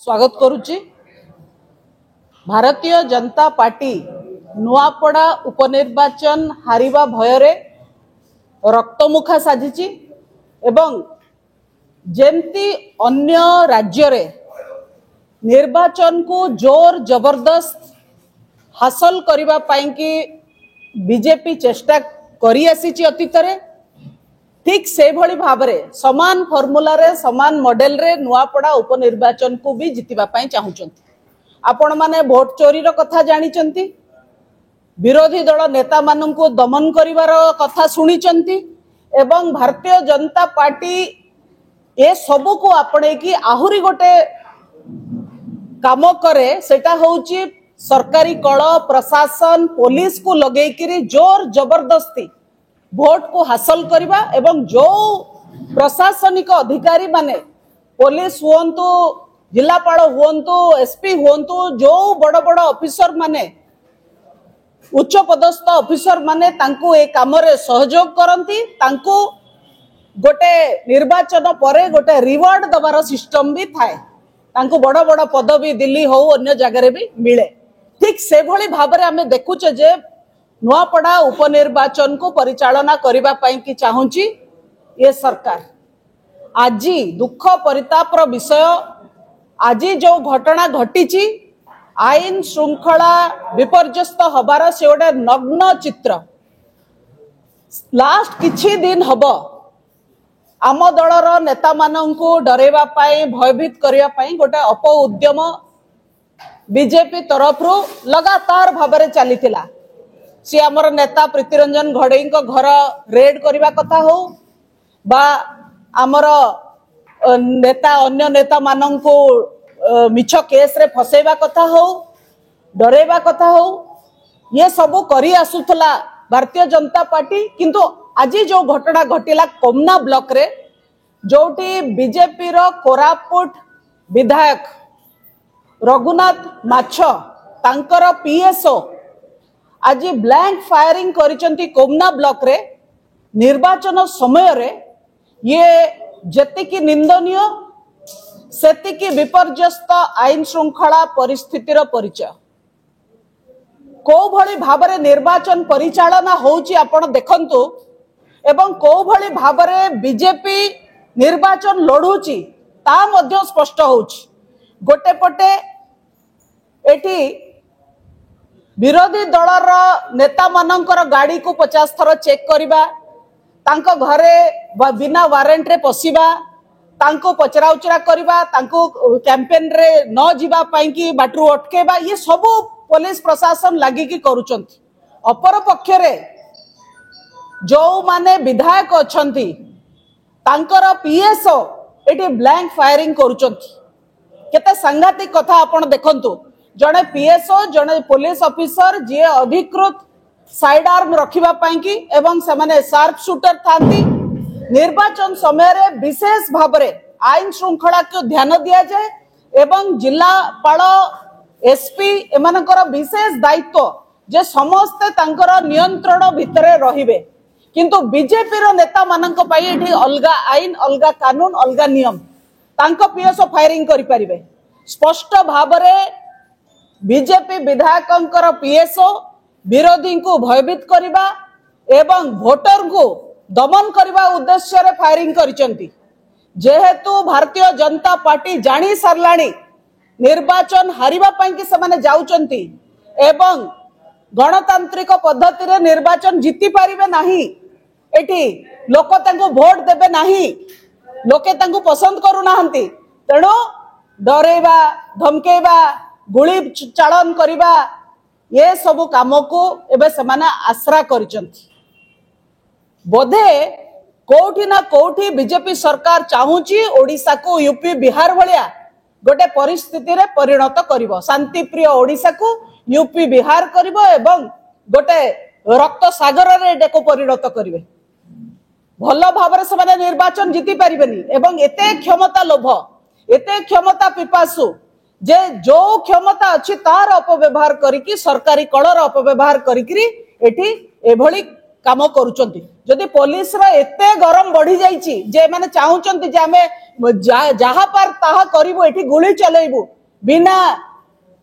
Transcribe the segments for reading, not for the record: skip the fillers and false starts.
स्वागत करुच्ची। भारतीय जनता पार्टी नुआपड़ा उपनिर्वाचन हारिबा भयरे रक्तमुखा साजिची एवं जेमती अन्य राज्य रे निर्वाचन को जोर जबरदस्त हासिल करिबा पाई कि बीजेपी चेष्टा करी आसीची अतीत रे ठीक से भली भाबरे समान फॉर्मूला रे समान मॉडल रे नुआपड़ा उपनिर्वाचन को भी जितिबा पाई चाहुचंती। आपण माने वोट चोरी रो कथा जानी चंती, विरोधी दल नेता मानन को दमन करिवार कथा सुनी चंती एवं भारतीय जनता पार्टी ए सबु को आपणे की आहुरी गोटे काम करे सेटा होउची सरकारी कळ प्रशासन पुलिस को लगेई किरी जोर जबरदस्ती भोट को हासिल करवा एवं जो प्रशासनिक अधिकारी माने पुलिस हुंतु जिलापाल हुंतु एसपी हुंतु जो बड़ बड़ ऑफिसर माने उच्च पदस्थ ऑफिसर माने तांको ए काम रे सहयोग करंती, तांको गोटे निर्वाचन परे गोटे रिवार्ड दबार सिस्टम भी थाए, तांको बड़ बड़ पदवी दिल्ली हो अन्य जगह भी मिले। ठीक से भली भाबरे आमे देखुचे जे नुआपड़ा उपनिर्वाचन को परिचालना करबा पई कि चाहुची ये सरकार। आज दुख परितापर विषय आज जो घटना घटीची आईन श्रृंखला विपर्यस्त हबार से गोटे नग्न चित्र लास्ट किछि दिन हब आम दलर नेता माननकु डरेबा पाई भयभीत करिया पाई गोटे अप उद्यम बीजेपी तरफ लगातार भाबरे चलीथिला। सी आमर नेता प्रीतिरंजन घड़ई घर रेड करने कथा हो बा आमर नेता अन्य नेता मानन को मिछ केस रे फसेबा कथा हो डरेबा कथा हो ये सब करी आसुथला भारतीय जनता पार्टी। किंतु आज जो घटना घटिला कोमना ब्लॉक रे जोटी बीजेपी रो कोरापुट विधायक रघुनाथ माछ तांकर पीएसओ आज ब्लैंक फायरिंग करिसंती कोमना ब्लॉक रे निर्वाचन समय रे ये जतिकी निंदनीय सेतिकी विपर्यस्त आईन श्रृंखला परिस्थितिर परिचय। को भली भाबरे निर्वाचन परिचालना होउची आपण देखंतु एवं को भली भाबरे बीजेपी निर्वाचन लढुची ता मध्य स्पष्ट होउची। गोटे पटे एठी विरोधी दलर नेता मानकर गाड़ी को 50 थर चेक करिबा, तांको घरे बिना वारंट रे पसिबा, तांको पचरा उचरा करिबा, तांको कैंपेन रे न जिबा पाई कि बाटरू अटकेबा, ये सब पुलिस प्रशासन लागि कि करूचंती। अपर पक्ष रे जो माने विधायक अछंती तांकर पीएसओ एटी ब्लैंक फायरिंग करूचंती। केते सांघातिक कथा आपण देखंतु, जड़े पीएसओ जड़े पुलिस ऑफिसर जी अधिकृत साइड आर्म रखिबा पाई कि एवं से माने शार्प शूटर थांती निर्वाचन समय रे विशेष भाबरे आईन श्रृंखला को ध्यान दिया जाए एवं जिलापाल एसपी एमानकर विशेष दायित्व जे समस्त तांकर नियंत्रण भितरे रहिबे। किंतु बीजेपी रो नेता मानक पाई एठी अलगा आईन अलगा कानून अलगा नियम, तांको पीएसओ फायरिंग करि परिबे। स्पष्ट भाबरे बीजेपी विधायकंकर पीएसओ विरोधी को भयभीत करिबा एवं वोटर को दमन करबा उद्देश्य रे फायरिंग करिसंती। जेहेतु भारतीय जनता पार्टी जानी सरलाणी निर्वाचन हारिबा पई कि समाने जाउचंती एवं गणतांत्रिक पद्धति रे निर्वाचन जीति पारिबे नाही, एठी लोक तांको वोट देबे नाही, लोके तांको पसंद करू नाहंती, तेणु डरेबा धमकेबा गुली चालन करिबा ये सब काम को एबे समाने आश्रा करिसंती। बोधे कोठी ना कोठी बीजेपी सरकार चाहूची ओडिसा को यूपी बिहार भलिया गोटे परिस्थिति रे परिणत करिवो, शांति प्रिय ओडिसा को यूपी बिहार करिवो एवं गोटे रक्त सागर रे डेको परिणत करिवे। भलो भाबरे समाने निर्वाचन जीति परिबेनी एवं एते क्षमता लोभ एते क्षमता पिपासु जे जो क्षमता अच्छी तार अपव्यवहार करिकी सरकारी कलर अपव्यवहार करिकी एठी एभली काम करूचंती। जदि पुलिस रा एते गरम बढ़ी जाईची जे माने चाहुचंती जे हमें जहा पर ताहा करिवो एठी गुली चलेबो बिना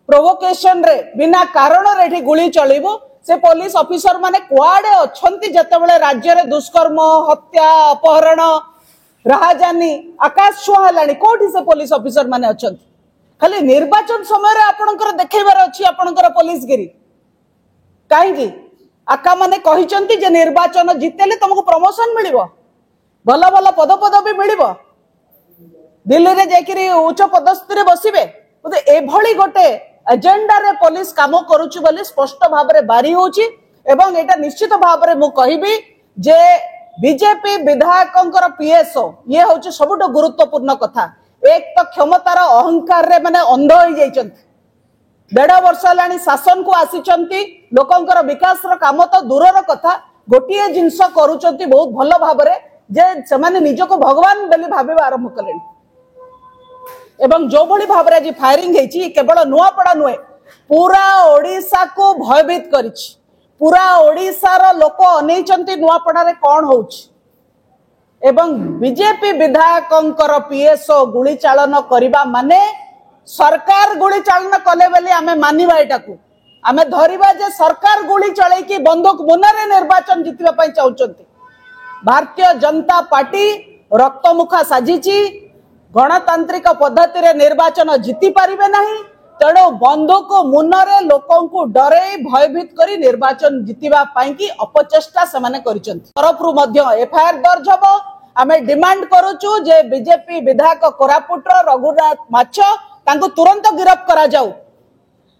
प्रोवोकेशन रे बिना कारण रे एठी गुली चलेबो से पुलिस ऑफिसर माने कुआडे अछंती जतेबेले राज्य रे दुष्कर्म हत्या अपहरण राहाजानी आकाश छुआ हलानी कोठी से पुलिस ऑफिसर माने अछंती खाली निर्वाचन समय रे आपनकर देखैबार अछि आपनकर पुलिस गिरी काहेकि आका माने कहिचंती जे निर्वाचन जितेले तुमको प्रमोशन मिलिबो भल भल पद पदवी मिलिबो दिल्ली रे जाकिरी उच्च पदस्थि रे बसिबे बोले एभली गोटे एजेंडा रे पुलिस काम करूची बोली स्पष्ट भाव रे बारी होची एवं एटा निश्चित भाव रे मु कहिबी जे बीजेपी विधायकंकर पीएसओ ये होची सबुठ गुरुत्वपूर्ण कथा एक तो क्षमतार अहंकार रे माने अंध होई जाइचंती 1.5 वर्ष लानी शासन को आसीचंती लोकंकर विकास रो काम तो दूरर कथा गोटिए जिंस करूचंती बहुत भलो भाव रे जे समान निजको भगवान बेली भाबे आरंभ कलेनी एवं जो भली भाव रे जी फायरिंग हेची केवल नुआपड़ा नुए पूरा ओडिसा को भयभीत करिछि पूरा ओडिसा रो लोक अनेचंती नुआपड़ा रे कोन होउछि एवं बीजेपी विधायकंकर पीएसओ गुली चालन करिबा माने सरकार गुली चालन कले बेली आमे मानिबा एटाकू आमे धरिबा जे सरकार गुली चलै कि बंदूक मुनारे निर्वाचन जितिबा पई चाउचंती भारतीय जनता पार्टी रक्तमुखा साजिची गणतांत्रिक पद्धति रे निर्वाचन जीति पारिबे नहीं तेणु बंदूक मुनरे लोकन को डरे भयभीत करी निर्वाचन जितिबा पई कि अपचेष्टा समाने करिसंती तरफरु मध्य एफआईआर दर्ज हबो आमे डिमांड करूचु जे बीजेपी विधायक कोरापुट रघुनाथ माछ तांको तुरंत गिरफ्त करा जाऊ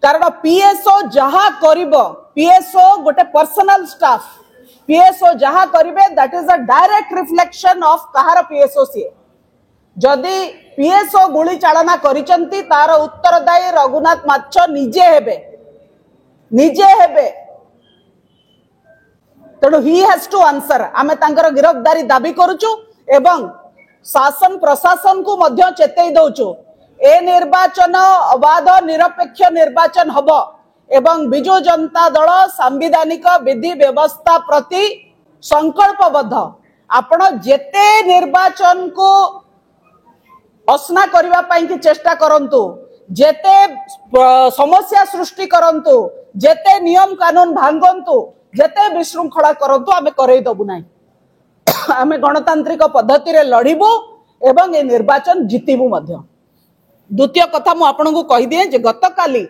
कारण पीएसओ जहा करिवो पीएसओ गोटे पर्सनल स्टाफ पीएसओ जहा करिवे that is a direct reflection of कहार पीएसओ सी जदि पीएसओ गुली चालना करिसंती तार उत्तरदायी रघुनाथ माछ निजे हेबे तेणु ही हैज टू आंसर आमे तांकर गिरफ्तारी दाबी करूचु एवं शासन प्रशासन को मध्य चेतई दउचु ए निर्वाचन अबाध निरपेक्ष निर्वाचन हबो एवं बिजु जनता दल संवैधानिक विधि व्यवस्था प्रति संकल्पबद्ध आपण जेते निर्वाचन को असना करबा पई कि चेष्टा करंतु जेते समस्या सृष्टि करंतु जेते नियम कानून भांगंतु जेते विशृंखला करंतु आमे करई दबु नाही आमे गणतांत्रिक पद्धति रे लढिबु एवं ए निर्वाचन जितिबु मध्य द्वितीय कथा मु आपन को कहि दिए जे गतकाली